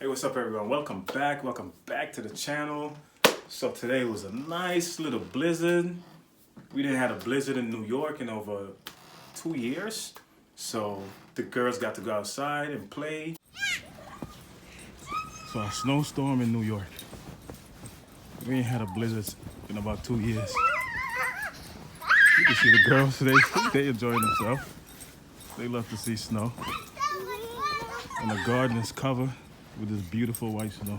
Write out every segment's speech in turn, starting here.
Hey, what's up everyone? Welcome back to the channel. So today was a nice little blizzard. We didn't have a blizzard in New York in over 2 years. So the girls got to go outside and play. So a snowstorm in New York. We ain't had a blizzard in about 2 years. You can see the girls, they enjoying themselves. They love to see snow. And the garden is covered with this beautiful white snow.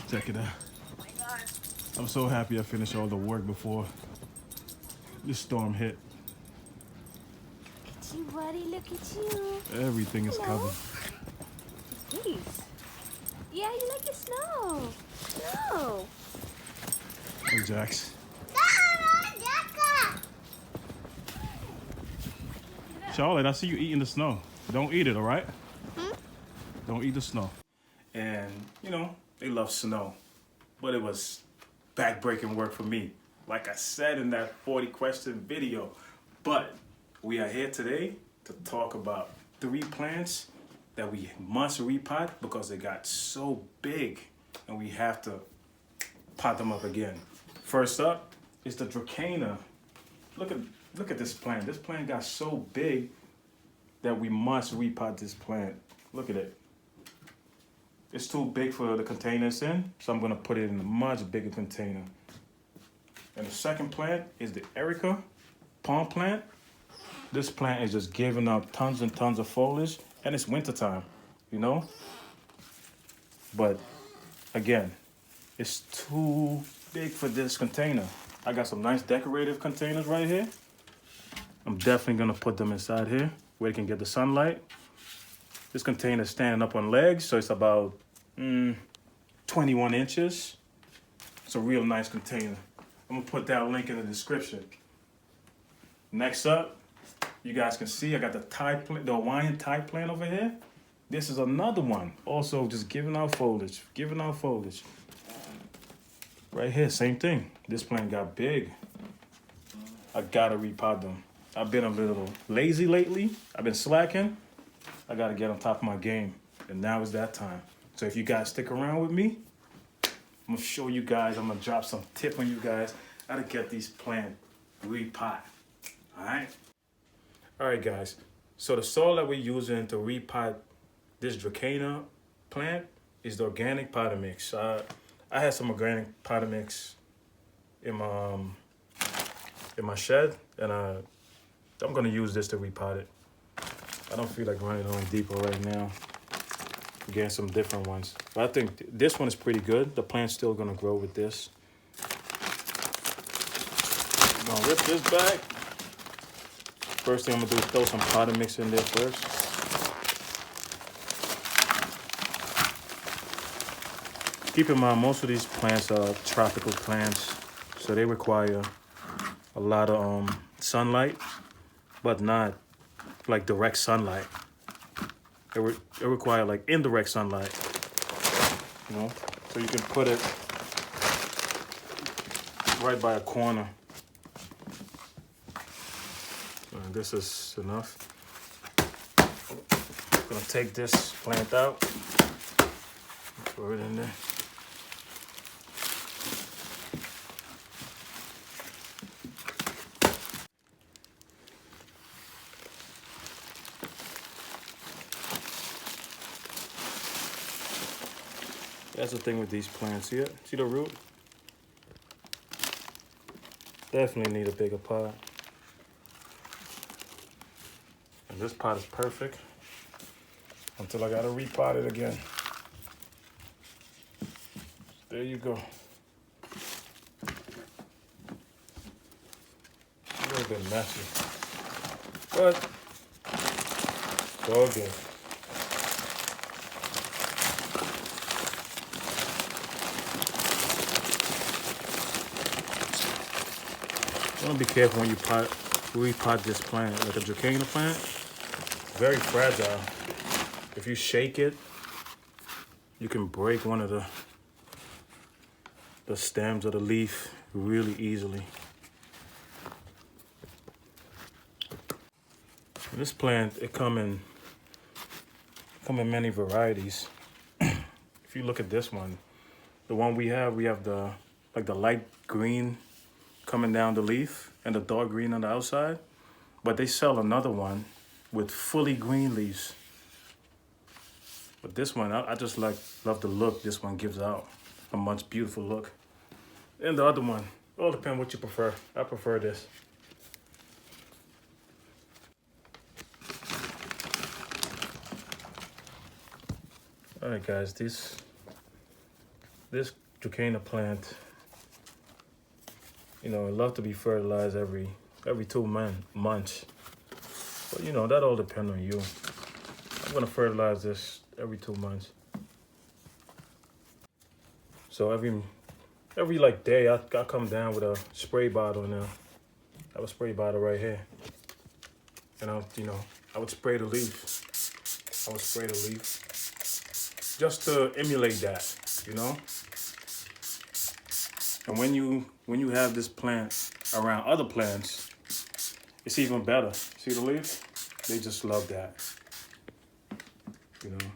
Check it out. I'm so happy I finished all the work before this storm hit. Look at you, buddy. Look at you. Everything is covered. Please. Yeah, you like the snow. No. Hey, Jax. Charlotte, I see you eating the snow. Don't eat it, all right? Don't eat the snow. And, you know, they love snow. But it was back-breaking work for me. Like I said in that 40-question video. But we are here today to talk about 3 plants that we must repot because they got so big and we have to pot them up again. First up is the Dracaena. Look at this plant. This plant got so big that we must repot this plant. Look at it. It's too big for the container it's in, so I'm gonna put it in a much bigger container. And the second plant is the Areca palm plant. This plant is just giving out tons and tons of foliage, and it's wintertime, you know? But again, it's too big for this container. I got some nice decorative containers right here. I'm definitely gonna put them inside here where they can get the sunlight. This container is standing up on legs, so it's about 21 inches. It's a real nice container. I'm gonna put that link in the description. Next up, you guys can see I got the Hawaiian Thai plant over here. This is another one, also just giving out foliage, Right here, same thing. This plant got big. I gotta repot them. I've been a little lazy lately. I've been slacking. I gotta get on top of my game. And now is that time. So if you guys stick around with me, I'm gonna show you guys, I'm gonna drop some tip on you guys how to get these plants repot. Alright? Alright guys, so the soil that we're using to repot this Dracaena plant is the organic potting mix. I had some organic potting mix in my shed, and I'm gonna use this to repot it. I don't feel like running on Depot right now. I'm getting some different ones. But I think this one is pretty good. The plant's still gonna grow with this. I'm gonna rip this back. First thing I'm gonna do is throw some potting mix in there first. Keep in mind, most of these plants are tropical plants, so they require a lot of sunlight, but not like direct sunlight. It require like indirect sunlight, you know? So you can put it right by a corner. And this is enough. I'm gonna take this plant out, throw it in there. That's the thing with these plants here. See the root? Definitely need a bigger pot. And this pot is perfect until I gotta repot it again. There you go. A little bit messy, but it's all good. You want to be careful when you repot this plant, like a Dracaena plant. Very fragile. If you shake it, you can break one of the stems of the leaf really easily. This plant, it come in come in many varieties. If you look at this one, the one we have the like the light green coming down the leaf and the dark green on the outside. But they sell another one with fully green leaves. But this one, I just love the look this one gives out. A much beautiful look. And the other one, all depends what you prefer. I prefer this. All right, guys, this Dracaena plant, you know, it love to be fertilized every 2 months. But you know, that all depends on you. I'm gonna fertilize this every 2 months. So every like day, I come down with a spray bottle now. I have a spray bottle right here, and I would spray the leaf. I would spray the leaf just to emulate that, you know. And when you have this plant around other plants, it's even better. See the leaves? They just love that, you know.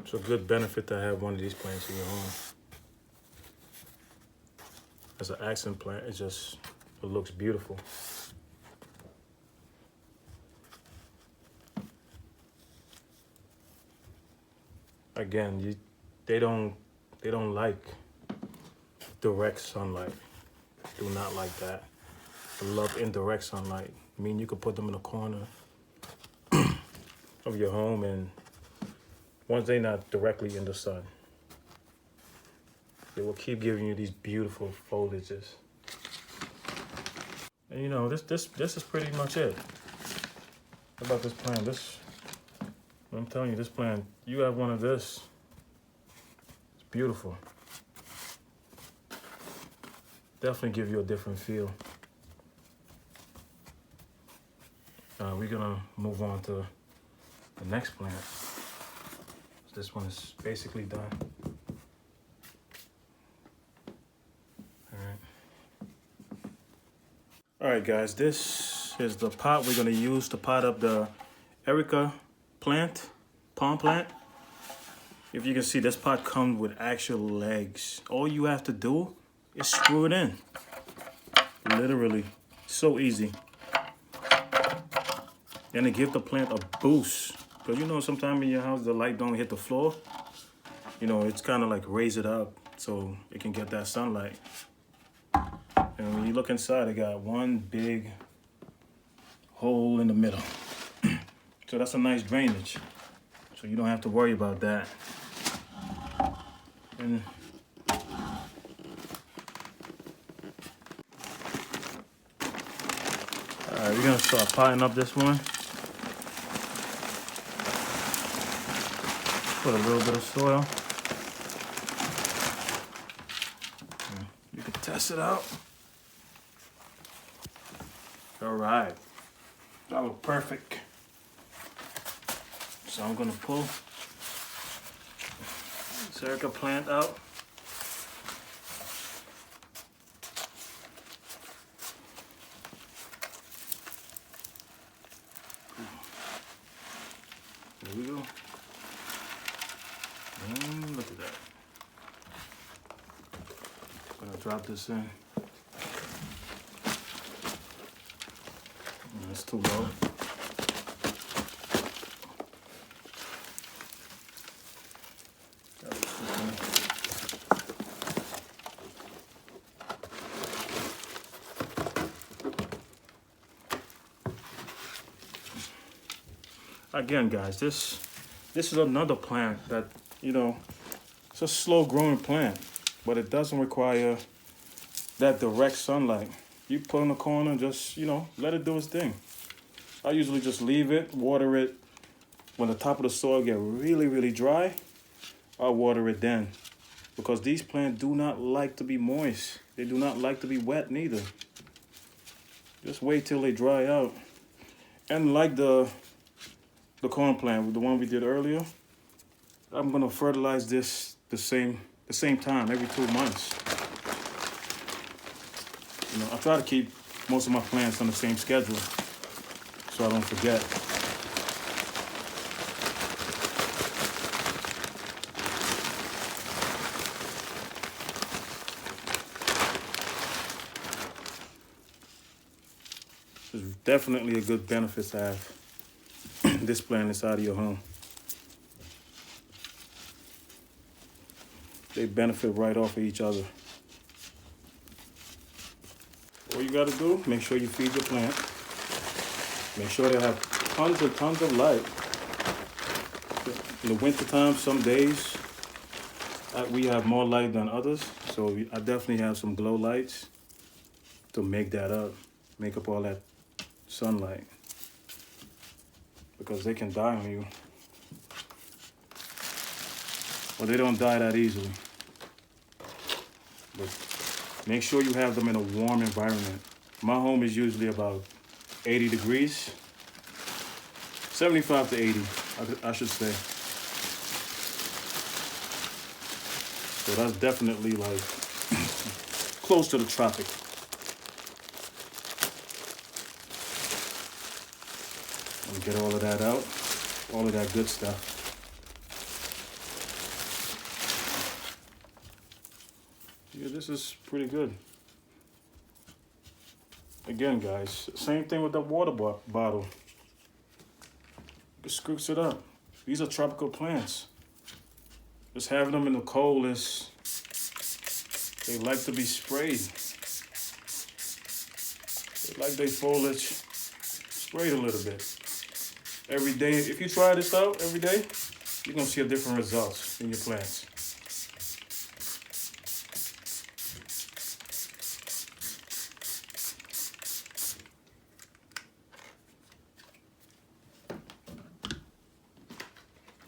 It's a good benefit to have one of these plants in your home. As an accent plant, it looks beautiful. Again, they don't like direct sunlight. Do not like that. They love indirect sunlight. I mean, you could put them in a corner of your home, and once they're not directly in the sun, they will keep giving you these beautiful foliages. And you know, this is pretty much it about this plant. I'm telling you, this plant, you have one of this, it's beautiful. Definitely give you a different feel. We're gonna move on to the next plant. This one is basically done. All right, guys, this is the pot we're gonna use to pot up the Areca plant, palm plant. If you can see, this pot comes with actual legs. All you have to do is screw it in. Literally, so easy. And to give the plant a boost. Because you know, sometimes in your house, the light don't hit the floor. You know, it's kind of like raise it up so it can get that sunlight. And when you look inside, it got one big hole in the middle. So that's a nice drainage. So you don't have to worry about that. And all right, we're gonna start potting up this one. Put a little bit of soil. You can test it out. All right, that was perfect. So I'm gonna pull this Areca plant out. There we go. And look at that. I'm gonna drop this in. That's too low. Again, guys, this is another plant that, you know, it's a slow growing plant, but it doesn't require that direct sunlight. You put in the corner, just, you know, let it do its thing. I usually just leave it, water it. When the top of the soil get really, really dry, I'll water it then. Because these plants do not like to be moist. They do not like to be wet neither. Just wait till they dry out. And like the corn plant, the one we did earlier, I'm gonna fertilize this the same time, every 2 months. You know, I try to keep most of my plants on the same schedule. so I don't forget. There's definitely a good benefit to have this plant inside of your home. They benefit right off of each other. All you gotta do, make sure you feed your plant. Make sure they have tons and tons of light. In the wintertime, some days we have more light than others. So I definitely have some glow lights to make that up, make up all that sunlight. Because they can die on you. Well, they don't die that easily. But make sure you have them in a warm environment. My home is usually about 80 degrees. 75 to 80, I should say. So that's definitely like close to the tropic. And get all of that out, all of that good stuff. Yeah, this is pretty good. Again, guys, same thing with the water bottle. It scoops it up. These are tropical plants. Just having them in the cold is, they like to be sprayed. They like their foliage sprayed a little bit. Every day, if you try this out every day, you're gonna see a different results in your plants.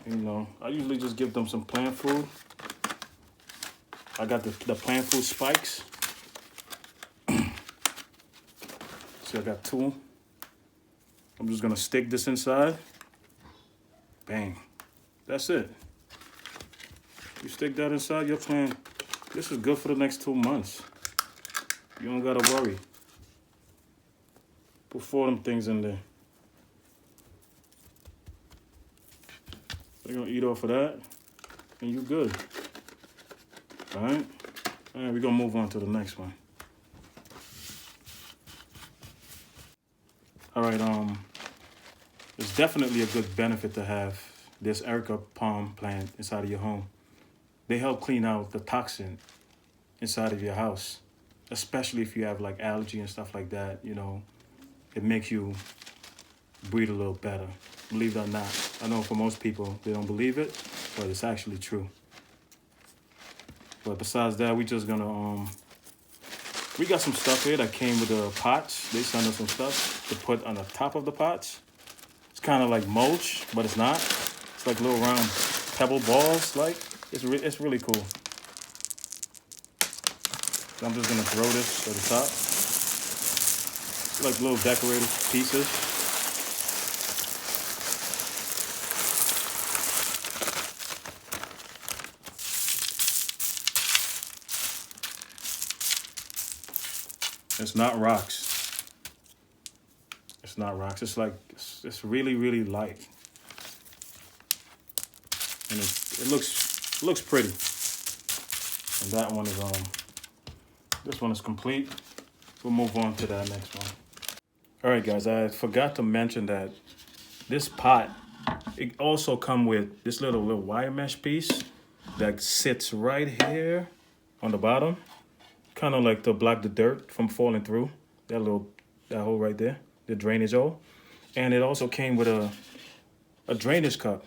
You know, I usually just give them some plant food. I got the plant food spikes. See, I got 2. I'm just gonna stick this inside. Bang. That's it. You stick that inside your plant. This is good for the next 2 months. You don't gotta worry. Put 4 of them things in there. They're gonna eat off of that, and you good. All right, we're gonna move on to the next one. All right, there's definitely a good benefit to have this Areca palm plant inside of your home. They help clean out the toxin inside of your house, especially if you have like allergy and stuff like that. You know, it makes you breathe a little better. Believe it or not. I know for most people, they don't believe it, but it's actually true. But besides that, we just gonna, we got some stuff here that came with the pots. They sent us some stuff to put on the top of the pots. It's kind of like mulch, but it's not. It's like little round pebble balls, like. It's really cool. So I'm just gonna throw this at the top. It's like little decorative pieces. It's not rocks. It's not rocks. It's like, it's really, really light. And it looks pretty. And that one is, this one is complete. We'll move on to that next one. All right, guys, I forgot to mention that this pot, it also comes with this little wire mesh piece that sits right here on the bottom. Kind of like to block the dirt from falling through. That hole right there, the drainage hole. And it also came with a drainage cup.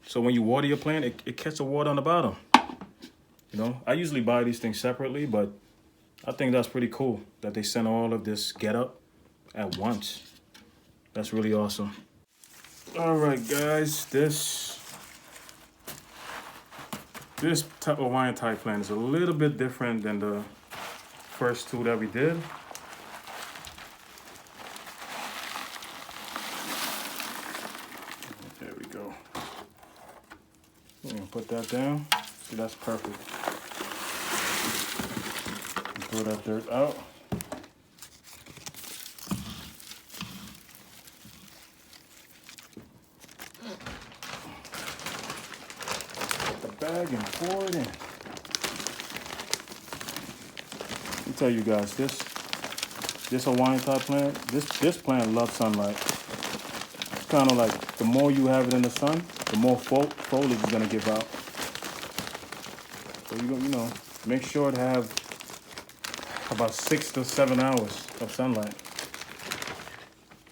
So when you water your plant, it catches the water on the bottom. You know, I usually buy these things separately, but I think that's pretty cool that they sent all of this getup at once. That's really awesome. All right, guys, this Hawaiian type plant is a little bit different than the first 2 that we did. There we go. I'm gonna put that down. See, that's perfect. Throw that dirt out. bag and pour it in. Let me tell you guys, this Hawaiian type plant, this plant loves sunlight. It's kind of like the more you have it in the sun, the more foliage is gonna give out. So you know, make sure to have about 6 to 7 hours of sunlight.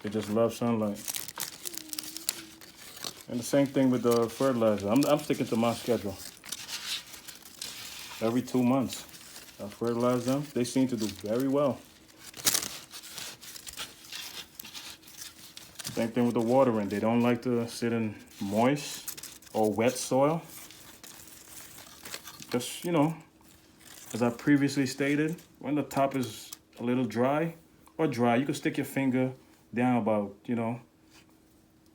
They just love sunlight. And the same thing with the fertilizer. I'm sticking to my schedule. Every 2 months, I fertilize them. They seem to do very well. Same thing with the watering. They don't like to sit in moist or wet soil. Just, you know, as I previously stated, when the top is a little dry, you can stick your finger down about, you know,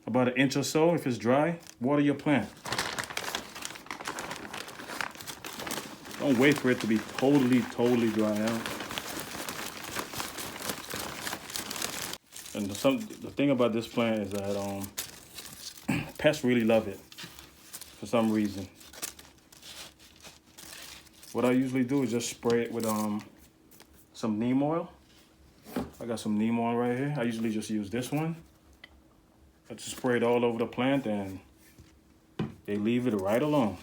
about an inch or so. If it's dry, water your plant. Don't wait for it to be totally dry out. And the thing about this plant is that pests really love it for some reason. What I usually do is just spray it with some neem oil. I got some neem oil right here. I usually just use this one. I just spray it all over the plant and they leave it right alone.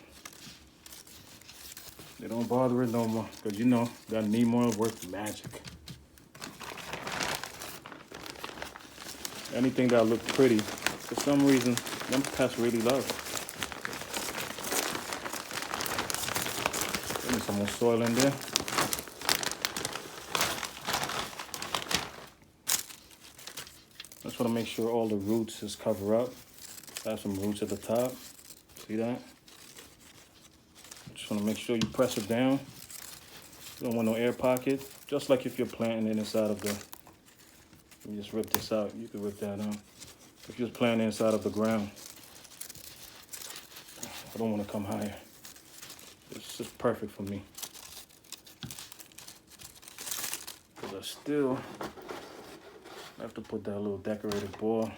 They don't bother it no more because you know that neem oil works magic. Anything that looks pretty, for some reason, them pests really love. Give me some more soil in there. Just want to make sure all the roots is covered up. I have some roots at the top. See that? Just want to make sure you press it down. You don't want no air pocket. Just like if you're planting it inside of the... Let me just rip this out. You can rip that out. If you're planting inside of the ground. I don't want to come higher. It's just perfect for me. Because I still have to put that little decorative ball.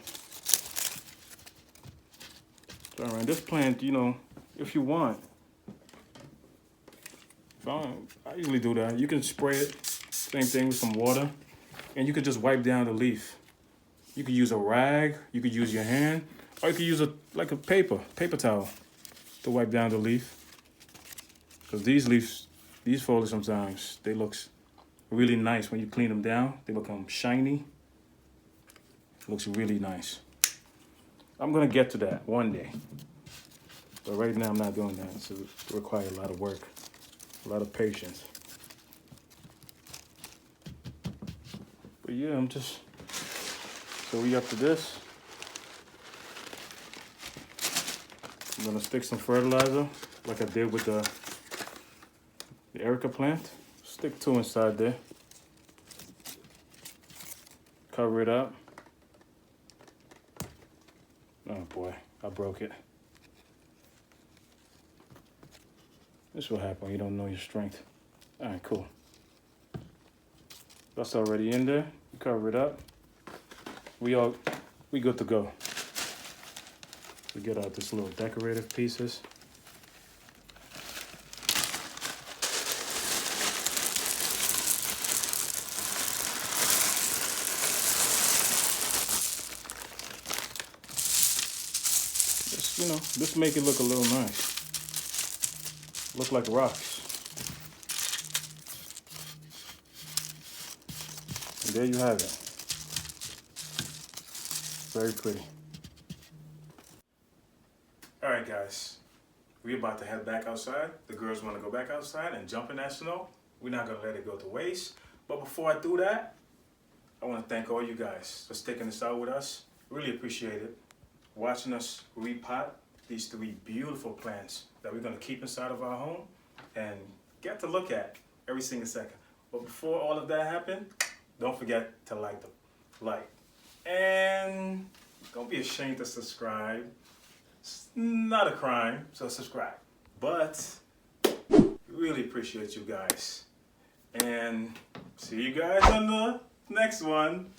So around this plant, you know, if you want, I usually do that. You can spray it, same thing with some water, and you can just wipe down the leaf. You could use a rag, you could use your hand, or you could use a paper towel to wipe down the leaf. Because these foliage sometimes, they look really nice when you clean them down. They become shiny. Looks really nice. I'm gonna get to that one day. But right now I'm not doing that. So it requires a lot of work, a lot of patience. But yeah, so we up to this. I'm gonna stick some fertilizer like I did with the Areca plant. Stick 2 inside there. Cover it up. Oh boy, I broke it. This will happen when you don't know your strength. All right, cool. That's already in there. You cover it up. We good to go. We get out this little decorative pieces. You know, just make it look a little nice. Look like rocks. And there you have it. Very pretty. All right, guys. We're about to head back outside. The girls want to go back outside and jump in that snow. We're not going to let it go to waste. But before I do that, I want to thank all you guys for sticking this out with us. Really appreciate it. Watching us repot these 3 beautiful plants that we're going to keep inside of our home and get to look at every single second. But before all of that happened, don't forget to like. And don't be ashamed to subscribe. It's not a crime, so subscribe. But really appreciate you guys. And see you guys on the next one.